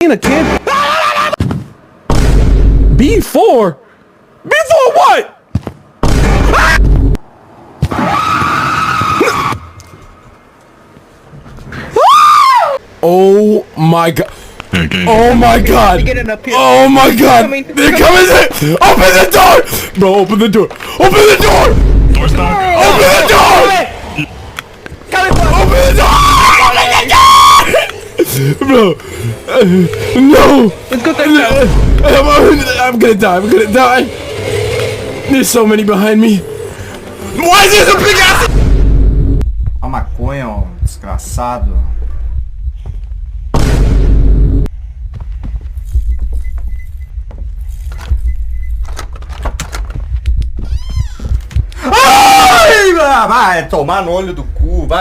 in a can. B4? B4 what? Oh my god. Oh my god. Oh my god. They're coming in. Open the door. Bro, open the door. Open the door. Door's not. Open the door. Open the door. Bro. No. Let's go I'm gonna die. I'm gonna die. There's so many behind me. Why is there a big ass? A maconha, ó, desgraçado. Ai, vai tomar no olho do cu, vai.